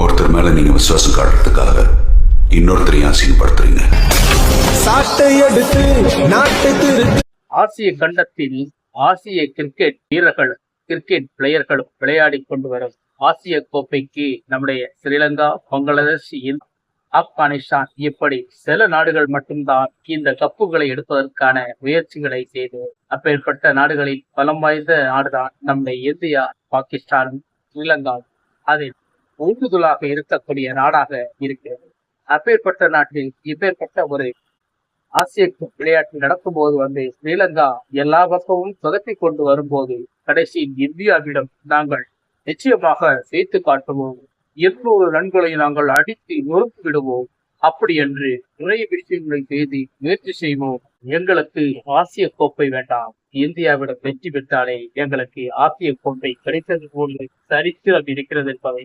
ஒருத்தர் மேல நீங்க விசுவாசம் காட்டுறதுக்காக இன்னொருத்தரையும் அசிங்கப்படுத்துறீங்க. ஆசிய கண்டத்தில் ஆசிய கிரிக்கெட் வீரர்களும் கிரிக்கெட் பிளேயர்களும் விளையாடி கொண்டு வரும் ஆசிய கோப்பைக்கு நம்முடைய ஸ்ரீலங்கா, பங்களாதேஷ், ஆப்கானிஸ்தான் இப்படி சில நாடுகள் மட்டும்தான் இந்த கப்புகளை எடுப்பதற்கான முயற்சிகளை செய்து அப்பேற்பட்ட நாடுகளில் பலம் வாய்ந்த நாடுதான் நம்முடைய இந்தியா, பாகிஸ்தான், ஸ்ரீலங்கா அதில் ஊடுதலாக இருக்கக்கூடிய நாடாக இருக்கிறது. அப்பேற்பட்ட நாட்டில் இப்பேற்பட்ட ஒரு ஆசிய விளையாட்டு நடக்கும் போது ஸ்ரீலங்கா எல்லா பக்கமும் துரத்தி கொண்டு வரும்போது கடைசியில் இந்தியாவிடம் நாங்கள் நிச்சயமாக சேர்த்து காட்டுவோம், 800 ரன்களை நாங்கள் அடித்து நொறுக்கி விடுவோம், அப்படி என்று நிறைய விஷயங்களை செய்து முயற்சி செய்வோம். எங்களுக்கு ஆசிய கோப்பை வேண்டாம், இந்தியாவிடம் வெற்றி பெற்றாலே எங்களுக்கு ஆசிய கோப்பை கிடைத்தது போன்று சரித்திரம் இருக்கிறது என்பதை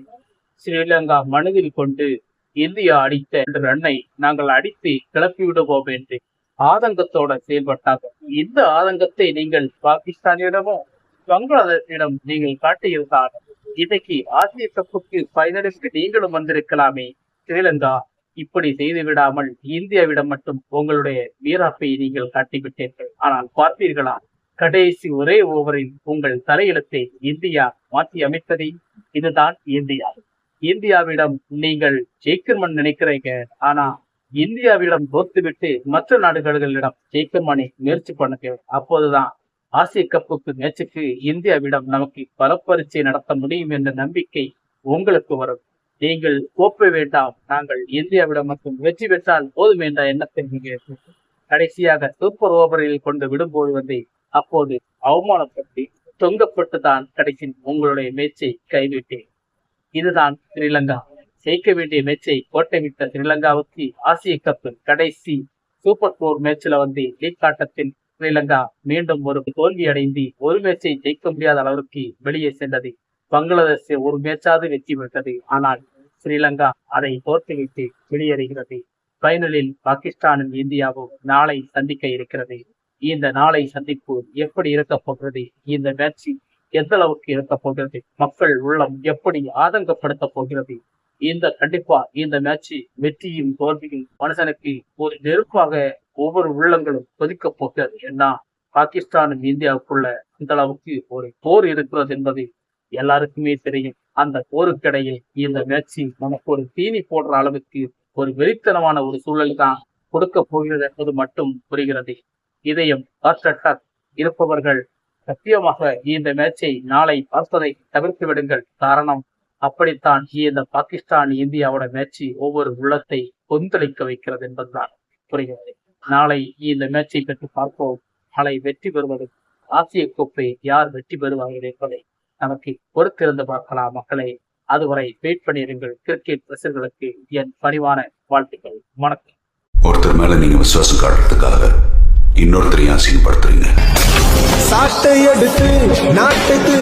ஸ்ரீலங்கா மனதில் கொண்டு இந்தியா அடித்த ரன்னை நாங்கள் அடித்து கிளப்பி விடுவோம் என்று ஆதங்கத்தோட செயல்பட்டார்கள். இந்த ஆதங்கத்தை நீங்கள் பாகிஸ்தானிடமோ பங்களாதேஷிடம் நீங்கள் காட்டியிருந்தால் இன்றைக்கு ஆசிய கப்புக்கு பைனலுக்கு நீங்களும் வந்திருக்கலாமே. ஸ்ரீலங்கா இப்படி செய்து விடாமல் இந்தியாவிடம் மட்டும் உங்களுடைய வீராப்பை நீங்கள் காட்டிவிட்டீர்கள். ஆனால் பார்த்தீர்களா, கடைசி ஒரே ஓவரில் உங்கள் தலையிடத்தை இந்தியா மாற்றி அமைத்ததை. இதுதான் இந்தியா. இந்தியாவிடம் நீங்கள் ஜெயிக்கணும்னு நினைக்கிறீங்க, ஆனா இந்தியாவிடம் தோத்துவிட்டு மற்ற நாடுகளிடம் ஜெயிக்கணும்னு முயற்சி பண்ணுங்க. அப்போதுதான் ஆசிய கப்புக்கு மேட்சுக்கு இந்தியாவிடம் நமக்கு பலப்பரீட்சை நடத்த முடியும் என்ற நம்பிக்கை உங்களுக்கு வரும். நீங்கள் கோப்பை வேண்டாம், நாங்கள் இந்தியாவிடம் மட்டும் வெற்றி பெற்றால் போதும் என்ற எண்ணத்தை நீங்க கடைசியாக சூப்பர் ஓவரில் கொண்டு விடும்போது அப்போது அவமானப்பட்டு தொங்கப்பட்டு தான் கடைசி உங்களுடைய மேட்சை கைவிட்டேன். இதுதான் ஸ்ரீலங்கா. ஜெயிக்க வேண்டிய மேட்சை கோட்டை விட்ட ஸ்ரீலங்காவுக்கு ஆசிய கப்பு கடைசி சூப்பர் 4 மேட்ச்ல லீக் ஆட்டத்தில் ஸ்ரீலங்கா மீண்டும் ஒரு தோல்வி அடைந்து ஒரு மேட்சை ஜெயிக்க முடியாத அளவிற்கு வெளியே சென்றது. பங்களாதேஷ் ஒரு மேட்சாவது வெற்றி பெற்றது, ஆனால் ஸ்ரீலங்கா அதை தோற்றுவிட்டு வெளியேறுகிறது. பைனலில் பாகிஸ்தானும் இந்தியாவும் நாளை சந்திக்க இருக்கிறது. இந்த நாளை சந்திப்பு எப்படி இருக்க போகிறது, இந்த மேட்ச் எந்த அளவுக்கு இருக்க போகிறது, மக்கள் உள்ளம் எப்படி ஆதங்கப்படுத்த போகிறது, கண்டிப்பா இந்த மேட்ச் வெற்றியும் தோல்வியும் மனுஷனுக்கு ஒரு நெருப்பாக ஒவ்வொரு உள்ளங்களும் கொதிக்க போகிறது. ஏன்னா பாகிஸ்தானும் இந்தியாவுக்குள்ள இந்த அளவுக்கு ஒரு போர் இருக்கிறது என்பது எல்லாருக்குமே தெரியும். அந்த போருக்கிடையில் இந்த மேட்ச் நமக்கு ஒரு தீனி போடுற அளவுக்கு ஒரு வெறித்தனமான ஒரு சூழல் தான் கொடுக்க போகிறது என்பது மட்டும் புரிகிறது. இதயம் இருப்பவர்கள் சத்தியமாக இந்த மேட்சை நாளை பார்ப்பதை தவிர்த்து விடுங்கள். காரணம், அப்படித்தான் இந்த பாகிஸ்தான் இந்தியாவோட மேட்ச் ஒவ்வொரு உள்ளத்தை கொந்தளிக்க வைக்கிறது என்பதுதான் புரிகிறது. நாளை இந்த மேட்சை பற்றி பார்ப்போம். நாளை வெற்றி பெறுவது ஆசிய கோப்பை யார் வெற்றி பெறுவார்கள் என்பதை நமக்கு பொறுத்திருந்து பார்க்கலாம் மக்களே. அதுவரை வெயிட் பண்ணிருங்கள். கிரிக்கெட் ரசிகர்களுக்கு என் பணிவான வாழ்த்துக்கள். வணக்கம். ஒருத்தர் மேல நீங்க விசுவாசம் காட்டுறதுக்காக இன்னொருத்தரையும் அசிங்கப்படுத்துறீங்க.